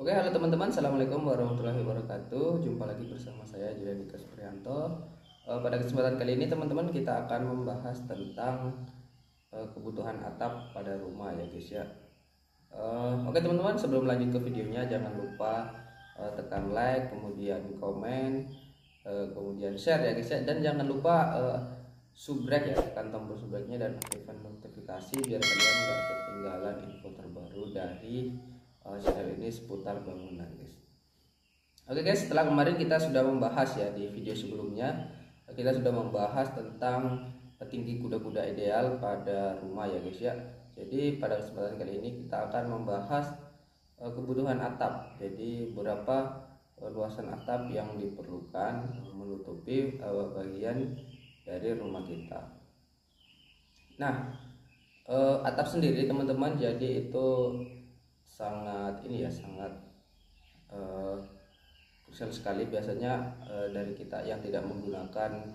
Oke, halo teman-teman, assalamualaikum warahmatullahi wabarakatuh. Jumpa lagi bersama saya Jayadika Supriyanto. Pada kesempatan kali ini teman-teman kita akan membahas tentang kebutuhan atap pada rumah ya guys ya. Oke teman-teman, sebelum lanjut ke videonya jangan lupa tekan like, kemudian komen, kemudian share ya guys ya, dan jangan lupa subscribe ya, tekan tombol subscribe-nya dan aktifkan notifikasi biar kalian nggak ketinggalan info terbaru dari channel ini seputar bangunan guys. Oke guys, setelah kemarin kita sudah membahas ya di video sebelumnya, kita sudah membahas tentang tinggi kuda-kuda ideal pada rumah ya guys ya. Jadi pada kesempatan kali ini kita akan membahas kebutuhan atap. Jadi berapa luasan atap yang diperlukan menutupi bagian dari rumah kita. Nah, atap sendiri teman-teman, jadi itu sangat krusial sekali biasanya dari kita yang tidak menggunakan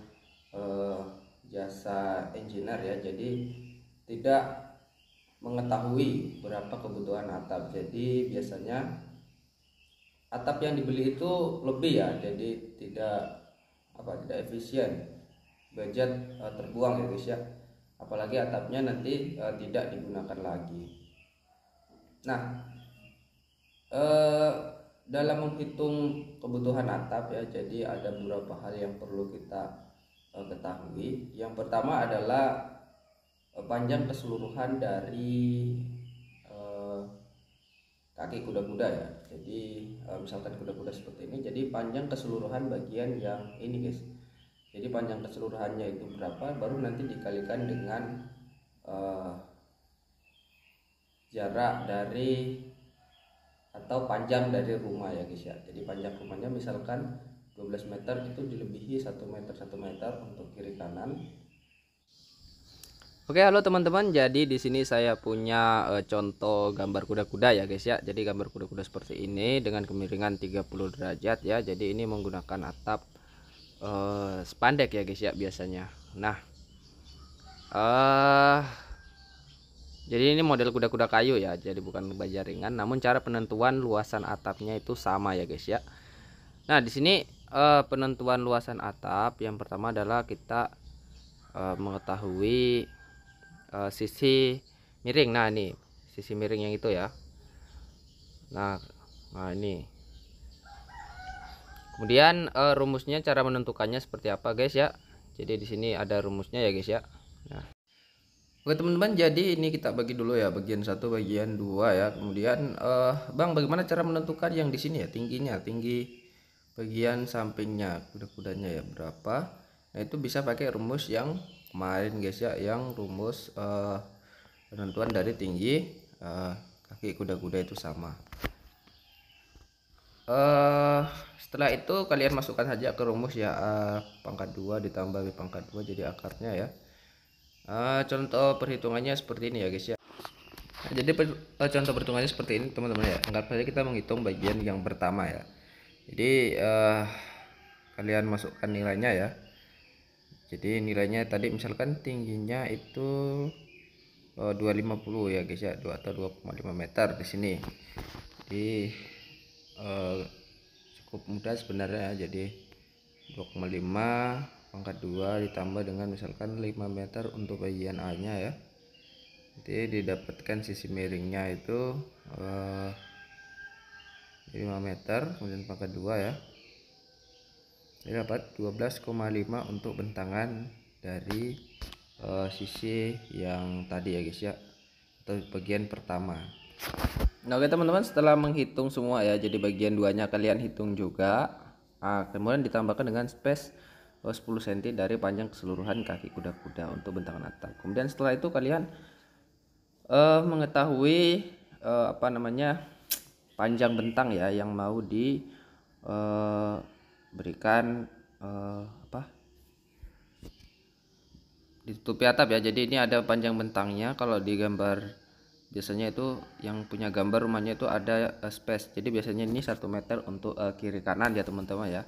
jasa engineer ya, jadi tidak mengetahui berapa kebutuhan atap. Jadi biasanya atap yang dibeli itu lebih ya, jadi tidak efisien, budget terbuang ya guys ya, apalagi atapnya nanti tidak digunakan lagi. Nah, dalam menghitung kebutuhan atap ya, jadi ada beberapa hal yang perlu kita ketahui. Yang pertama adalah panjang keseluruhan dari kaki kuda-kuda ya. Jadi misalkan kuda-kuda seperti ini, jadi panjang keseluruhan bagian yang ini guys. Jadi panjang keseluruhannya itu berapa, baru nanti dikalikan dengan jarak dari atau panjang dari rumah ya guys ya. Jadi panjang rumahnya misalkan 12 meter, itu dilebihi 1 meter untuk kiri kanan. Oke, halo teman-teman. Jadi di sini saya punya contoh gambar kuda-kuda ya guys ya. Jadi gambar kuda-kuda seperti ini dengan kemiringan 30 derajat ya. Jadi ini menggunakan atap spandek ya guys ya biasanya. Nah, jadi ini model kuda-kuda kayu ya, jadi bukan baja ringan. Namun cara penentuan luasan atapnya itu sama ya guys ya. Nah di sini penentuan luasan atap yang pertama adalah kita mengetahui sisi miring. Nah ini sisi miring yang itu ya. Nah ini. Kemudian rumusnya, cara menentukannya seperti apa guys ya. Jadi di sini ada rumusnya ya guys ya. Nah. Oke teman-teman, jadi ini kita bagi dulu ya, bagian 1, bagian 2 ya. Kemudian Bang, bagaimana cara menentukan yang di sini ya, tinggi bagian sampingnya kuda-kudanya ya berapa? Nah itu bisa pakai rumus yang kemarin guys ya, yang rumus penentuan dari tinggi kaki kuda-kuda itu sama. Setelah itu kalian masukkan saja ke rumus ya, pangkat 2 ditambah B pangkat 2 jadi akarnya ya. Contoh perhitungannya seperti ini ya guys ya. Nah, jadi contoh perhitungannya seperti ini teman-teman ya. Anggap saja kita menghitung bagian yang pertama ya. Jadi kalian masukkan nilainya ya. Jadi nilainya tadi misalkan tingginya itu 250 ya guys ya, 2 atau 2,5 meter di sini. Jadi cukup mudah sebenarnya ya. Jadi 2,5 pangkat 2 ditambah dengan misalkan 5 meter untuk bagian A nya ya. Jadi didapatkan sisi miringnya itu 5 meter, kemudian pangkat 2 ya. Jadi dapat 12,5 untuk bentangan dari sisi yang tadi ya guys ya, atau bagian pertama. Nah oke teman-teman, setelah menghitung semua ya, jadi bagian 2 nya kalian hitung juga. Kemudian ditambahkan dengan space 10 cm dari panjang keseluruhan kaki kuda-kuda untuk bentangan atap. Kemudian setelah itu kalian mengetahui panjang bentang ya yang mau diberikan ditutupi atap ya. Jadi ini ada panjang bentangnya. Kalau di gambar biasanya itu yang punya gambar rumahnya itu ada space. Jadi biasanya ini 1 meter untuk kiri kanan ya teman-teman ya.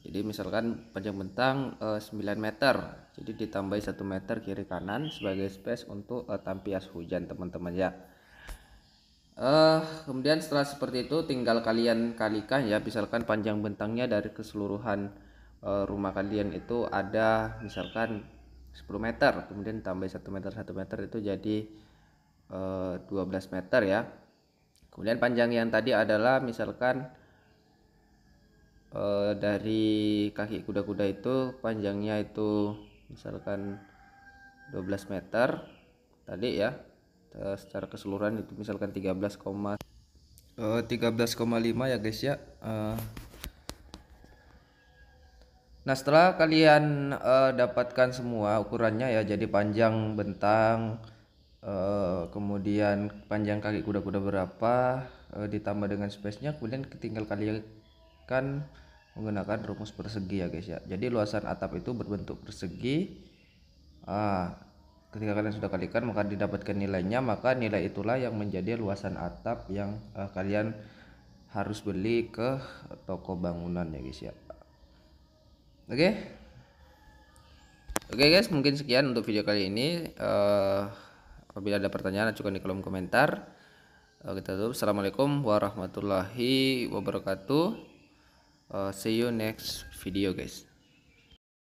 Jadi misalkan panjang bentang 9 meter, jadi ditambahi 1 meter kiri kanan sebagai space untuk tampias hujan teman-teman ya. Kemudian setelah seperti itu tinggal kalian kalikan ya, misalkan panjang bentangnya dari keseluruhan rumah kalian itu ada misalkan 10 meter, kemudian tambah 1 meter itu jadi 12 meter ya. Kemudian panjang yang tadi adalah misalkan dari kaki kuda-kuda itu panjangnya itu misalkan 12 meter tadi ya. Secara keseluruhan itu misalkan 13,5 ya guys ya. Nah setelah kalian dapatkan semua ukurannya ya, jadi panjang bentang, kemudian panjang kaki kuda-kuda berapa, ditambah dengan space-nya, kemudian tinggal kalian kan menggunakan rumus persegi ya guys ya. Jadi luasan atap itu berbentuk persegi. Ketika kalian sudah kalikan maka didapatkan nilainya, maka nilai itulah yang menjadi luasan atap yang kalian harus beli ke toko bangunan ya guys ya. Oke guys, mungkin sekian untuk video kali ini. Apabila ada pertanyaan ajukan di kolom komentar. Kita tutup. Assalamualaikum warahmatullahi wabarakatuh. See you next video guys.